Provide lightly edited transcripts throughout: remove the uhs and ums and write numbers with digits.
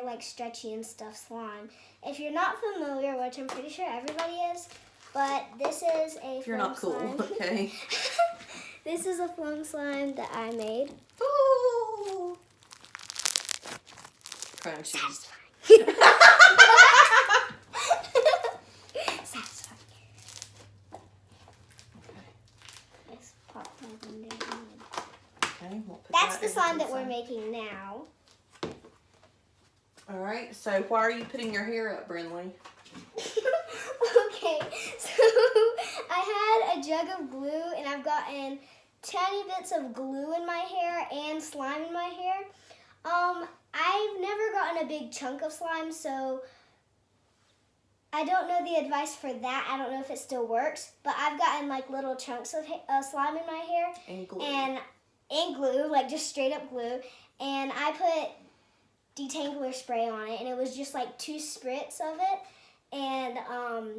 like stretchy and stuff slime. If you're not familiar, which I'm pretty sure everybody is, but this is a You're not cool, slime. okay? This is a foam slime that I made. Ooh. Crunchy. Satisfying. Let's pop that in there. Okay, we'll put That's that the in slime that the we're side. making now. All right, so why are you putting your hair up, Brinlee? Okay, so I had a jug of glue and I've gotten tiny bits of glue in my hair and slime in my hair. I've never gotten a big chunk of slime, so I don't know the advice for that. I don't know if it still works, but I've gotten like little chunks of slime in my hair And glue. and glue, like just straight up glue. And I put detangler spray on it, and it was just like 2 spritz of it, and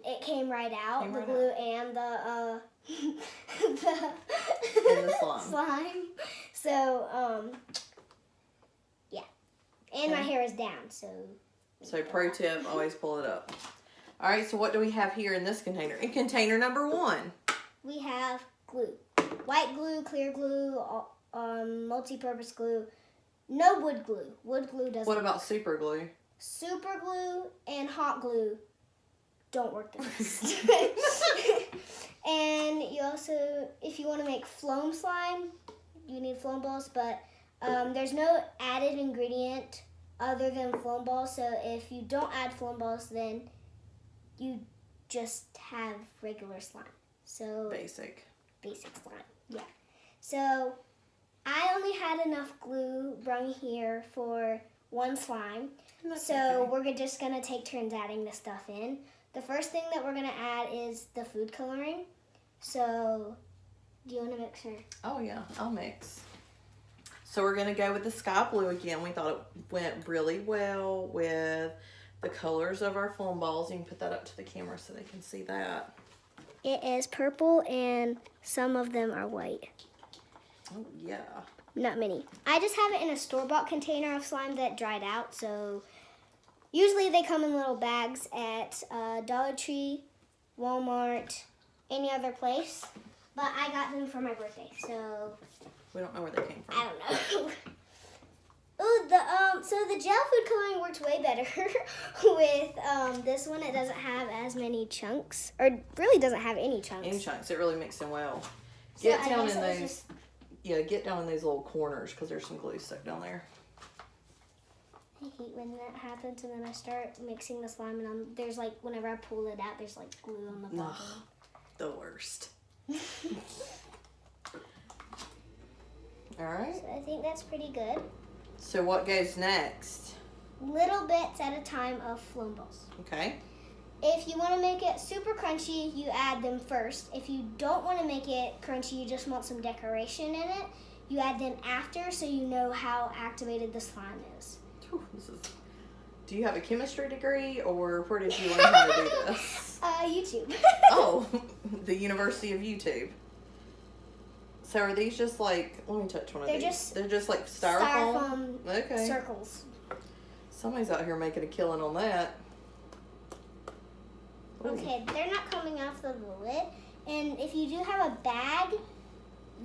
it came right out, the glue and the and the slime. slime. So yeah, and my hair is down, so. So pro tip, always pull it up. All right, so what do we have here in this container? In container number 1. We have glue, white glue, clear glue, multi-purpose glue. No wood glue. Wood glue doesn't. What about super glue? Super glue and hot glue don't work the best. And you also, if you want to make foam slime, you need foam balls, but there's no added ingredient other than foam balls. So if you don't add foam balls, then you just have regular slime. So Basic slime. Yeah. So I only had enough glue brung here for 1 slime. So we're just going to take turns adding the stuff in. The first thing that we're going to add is the food coloring. So, do you want to mix her? Oh yeah, I'll mix. So we're going to go with the sky blue again. We thought it went really well with the colors of our foam balls. You can put that up to the camera so they can see that. It is purple and some of them are white. Oh yeah. Not many. I just have it in a store-bought container of slime that dried out, so usually they come in little bags at Dollar Tree, Walmart, any other place. But I got them for my birthday, so We don't know where they came from. I don't know. Ooh, so the gel food coloring works way better with this one. It doesn't have as many chunks, or really doesn't have any chunks. Any chunks, it really mixed in well. So Get I down guess in it was those. just- Yeah, get down in those little corners because there's some glue stuck down there. I hate when that happens, and then I start mixing the slime, and there's like, whenever I pull it out, there's like glue on the bottom. Ugh, the worst. All right. So I think that's pretty good. So what goes next? Little bits at a time of foam balls. Okay. If you want to make it super crunchy, you add them first. If you don't want to make it crunchy, you just want some decoration in it, you add them after so you know how activated the slime is. Whew, do you have a chemistry degree or where did you learn how to do this? YouTube. Oh, the University of YouTube. So are these just like, let me touch one of these. They're just like styrofoam? Okay. Circles. Somebody's out here making a killing on that. Ooh. Okay, they're not coming off the lid. And if you do have a bag,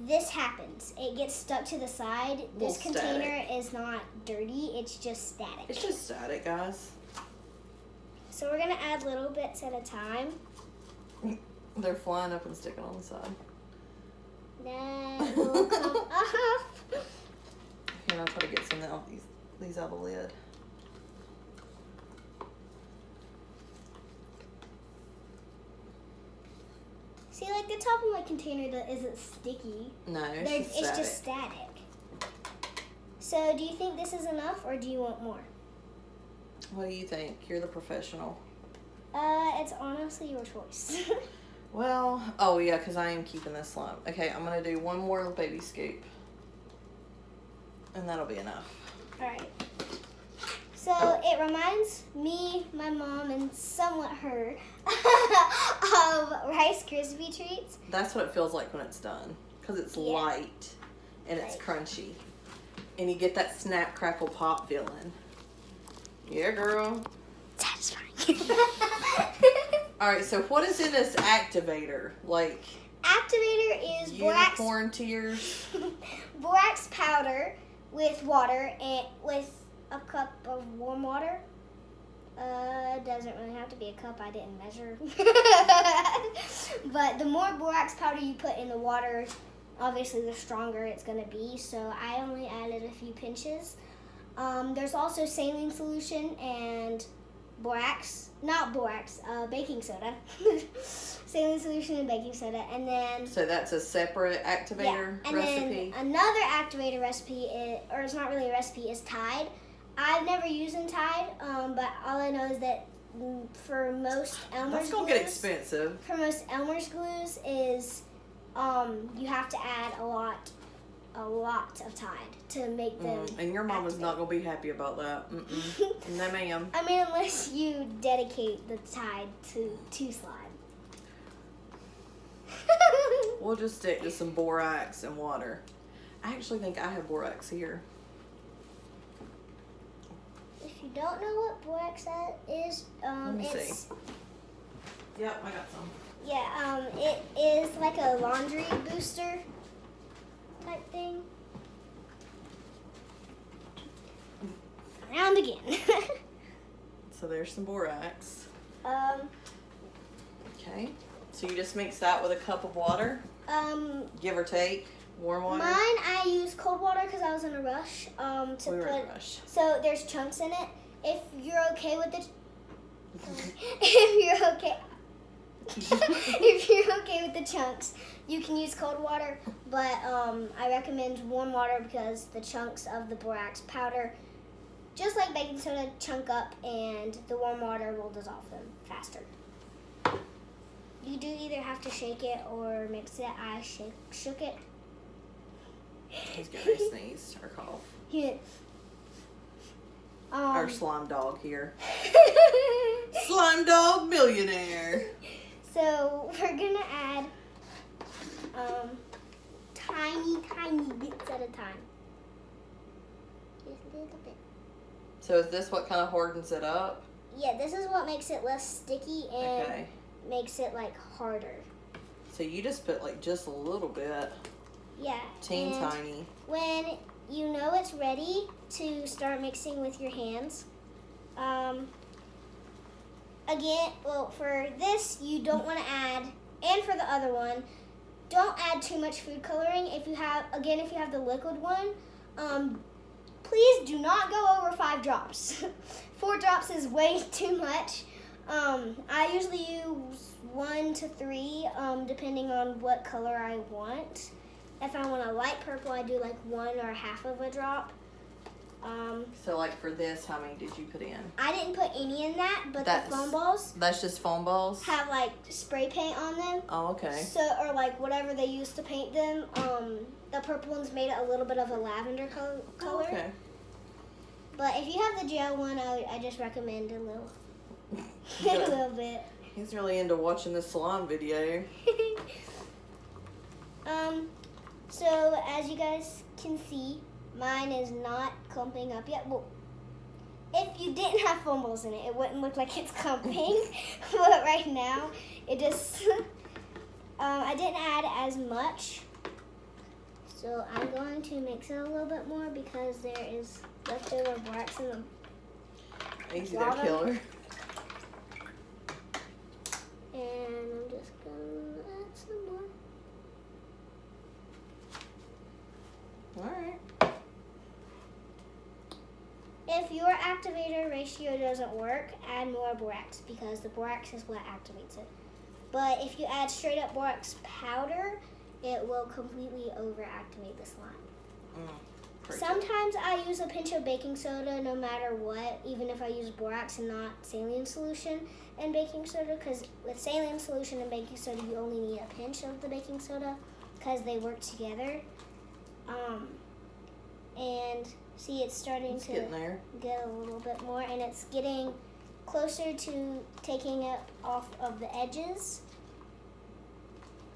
this happens. It gets stuck to the side. This container is not dirty. It's just static. It's just static, guys. So we're going to add little bits at a time. They're flying up and sticking on the side. That will come off. Here, I'll try to get some of these out of the lid. See, like the top of my container isn't sticky. No, it's just static. So do you think this is enough or do you want more? What do you think? You're the professional. It's honestly your choice. Well, oh yeah, because I am keeping this slime. Okay, I'm going to do one more baby scoop. And that'll be enough. Alright. So it reminds me, my mom, and somewhat her of Rice Krispie treats. That's what it feels like when it's done. Because it's light and it's crunchy. And you get that snap, crackle, pop feeling. Yeah, girl. Satisfying. All right, so what is in this activator? Like Activator is borax. unicorn tears? Borax powder with water and with a cup of warm water. Doesn't really have to be a cup. I didn't measure. But the more borax powder you put in the water, obviously the stronger it's going to be. So I only added a few pinches. There's also saline solution and baking soda. Saline solution and baking soda, and then So that's a separate activator and recipe? then another activator recipe or it's not really a recipe, is Tide. I've never used Tide, but all I know is that for most Elmer's That's going to get expensive. For most Elmer's glues is you have to add a lot of Tide to make them. And your mama's activate. not going to be happy about that. No, ma'am. I mean, unless you dedicate the Tide to slime. We'll just stick to some borax and water. I actually think I have borax here. If you don't know what borax is, Let me it's see. Yep, I got some. yeah, it is like a laundry booster type thing. Round again. So there's some borax. um, Okay. So you just mix that with a cup of water, give or take, warm water. Mine I use cold water because I was in a rush. To We were put in a rush. so there's chunks in it. If you're okay with it, if you're okay. If you're okay with the chunks, you can use cold water, but I recommend warm water because the chunks of the borax powder, just like baking soda, chunk up and the warm water will dissolve them faster. You do either have to shake it or mix it. I shook it. He's gonna sneeze or cough. Yeah. Our slime dog here. Slime dog millionaire. So we're gonna add tiny bits at a time. Just a little bit. So is this what kind of hardens it up? Yeah, this is what makes it less sticky and Okay. makes it like harder. So you just put like just a little bit, Yeah. teeny and tiny. when you know it's ready to start mixing with your hands, again, well, for this you don't want to add, and for the other one, don't add too much food coloring. If you have the liquid one, please do not go over 5 drops. 4 drops is way too much. I usually use 1 to 3, depending on what color I want. If I want a light purple, I do like 1 or half of a drop. So like for this, how many did you put in? I didn't put any in that, but That's- the foam balls That's just foam balls? have like spray paint on them. Oh, okay. So, or like whatever they use to paint them. The purple ones made it a little bit of a lavender color. Oh, okay. But if you have the gel one, I just recommend a little, a little bit. He's really into watching this salon video. So as you guys can see, mine is not clumping up yet. Well, if you didn't have foam balls in it, it wouldn't look like it's clumping. But right now, it just, I didn't add as much. So I'm going to mix it a little bit more because there is leftover borax in them. Easy there, killer. And I'm just going to add some more. Alright. If your activator ratio doesn't work, add more borax because the borax is what activates it. But if you add straight up borax powder, it will completely overactivate the slime. Sometimes I use a pinch of baking soda no matter what, even if I use borax and not saline solution and baking soda, because with saline solution and baking soda, you only need a pinch of the baking soda because they work together. And see, it's starting to Getting there. get a little bit more, and it's getting closer to taking it off of the edges.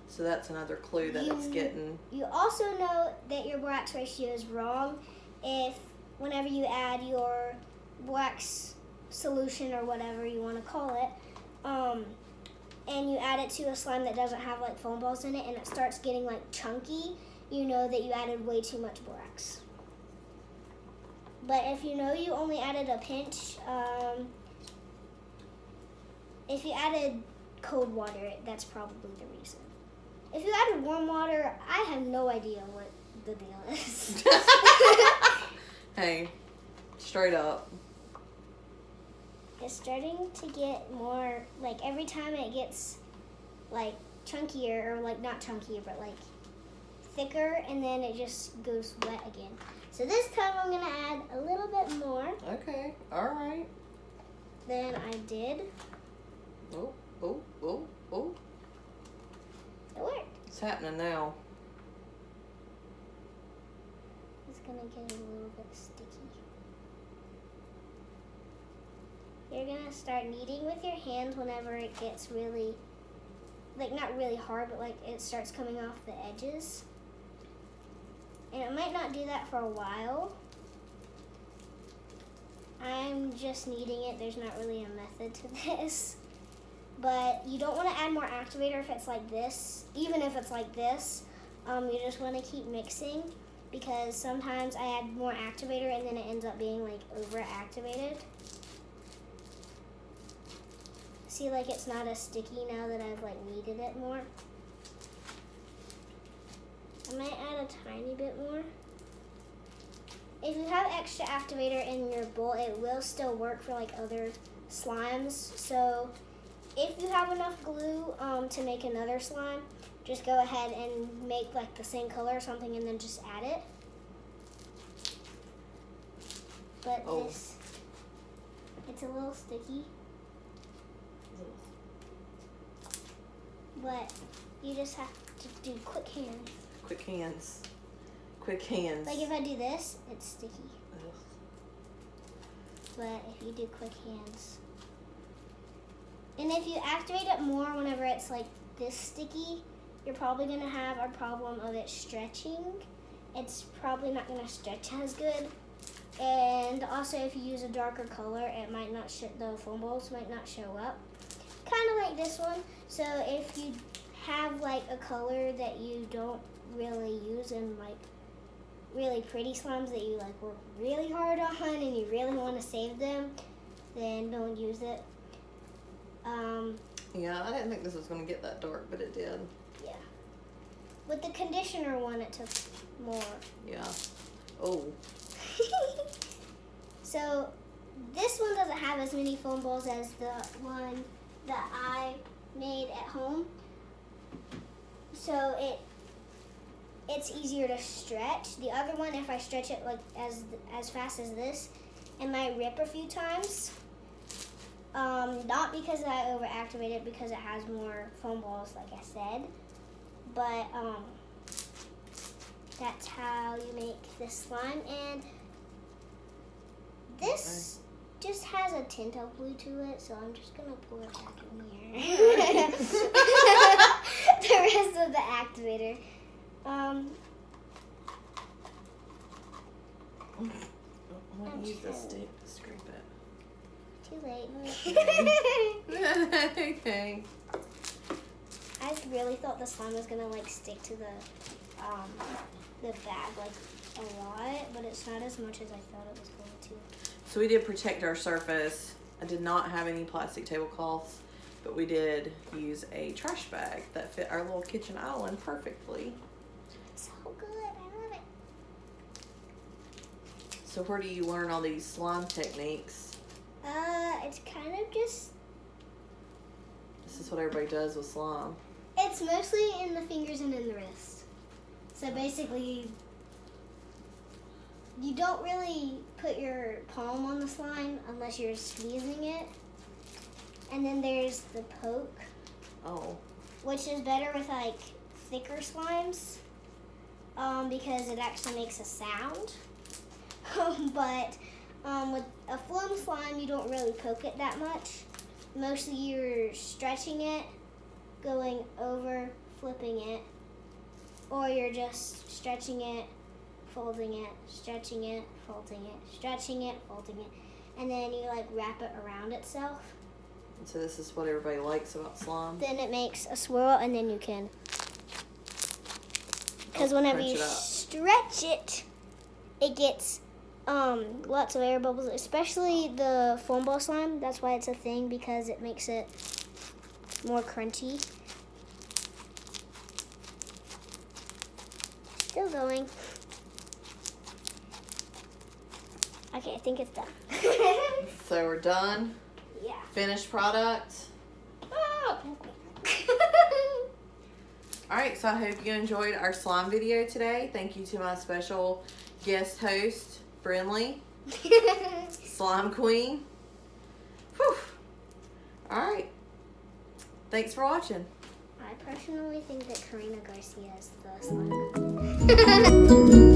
So that's another clue that it's getting. You also know that your borax ratio is wrong if whenever you add your borax solution or whatever you want to call it, and you add it to a slime that doesn't have like foam balls in it, and it starts getting like chunky, you know that you added way too much borax. But if you know you only added a pinch, if you added cold water, that's probably the reason. If you added warm water, I have no idea what the deal is. Hey, straight up. It's starting to get more, like every time it gets like chunkier, or like not chunkier, but like thicker, and then it just goes wet again. So this time I'm gonna add a little bit more Okay, all right. than I did. Oh. It worked. It's happening now. It's gonna get a little bit sticky. You're gonna start kneading with your hand whenever it gets really, like not really hard, but like it starts coming off the edges. And it might not do that for a while. I'm just kneading it. There's not really a method to this. But you don't want to add more activator if it's like this. Even if it's like this, you just want to keep mixing, because sometimes I add more activator and then it ends up being like over activated. See, like it's not as sticky now that I've like kneaded it more. I might add a tiny bit more. If you have extra activator in your bowl, it will still work for like other slimes. So if you have enough glue to make another slime, just go ahead and make like the same color or something and then just add it. But this, it's a little sticky. But you just have to do quick hands. Quick hands. Quick hands. Like if I do this, it's sticky. Ugh. But if you do quick hands. And if you activate it more whenever it's like this sticky, you're probably going to have a problem of it stretching. It's probably not going to stretch as good. And also if you use a darker color, it might not the foam balls might not show up. Kind of like this one. So if you have like a color that you don't really use in like really pretty slimes that you like work really hard on and you really want to save them, then don't use it. Yeah, I didn't think this was going to get that dark, but it did. Yeah. With the conditioner one, it took more. Yeah. Oh. So this one doesn't have as many foam balls as the one that I made at home. So it's easier to stretch. The other one, if I stretch it like as fast as this, it might rip a few times. Not because I overactivated, because it has more foam balls, like I said. But that's how you make this slime. And this just has a tint of blue to it, so I'm just gonna pour it back in here. The rest of the activator. I might use this stick to scrape it. Too late. Okay. I really thought the slime was gonna like stick to the bag like a lot, but it's not as much as I thought it was going to. So we did protect our surface. I did not have any plastic tablecloths, but we did use a trash bag that fit our little kitchen island perfectly. It's so good. I love it. So where do you learn all these slime techniques? It's kind of just, This is what everybody does with slime. it's mostly in the fingers and in the wrist. So basically, you don't really put your palm on the slime unless you're squeezing it. And then there's the poke, Oh. which is better with like thicker slimes, because it actually makes a sound. But with a foam slime, you don't really poke it that much. Mostly you're stretching it, going over, flipping it, or you're just stretching it, folding it, stretching it, folding it, stretching it, folding it. and then you like wrap it around itself. And so this is what everybody likes about slime. Then it makes a swirl, and then you can, because whenever crunch you it up. stretch it, it gets lots of air bubbles, especially the foam ball slime. That's why it's a thing, because it makes it more crunchy. Still going. Okay, I think it's done. So we're done. Yeah. Finished product. Oh. All right, so I hope you enjoyed our slime video today. Thank you to my special guest host, Brinlee, Slime Queen. Whew. All right. Thanks for watching. I personally think that Karina Garcia is the slime queen.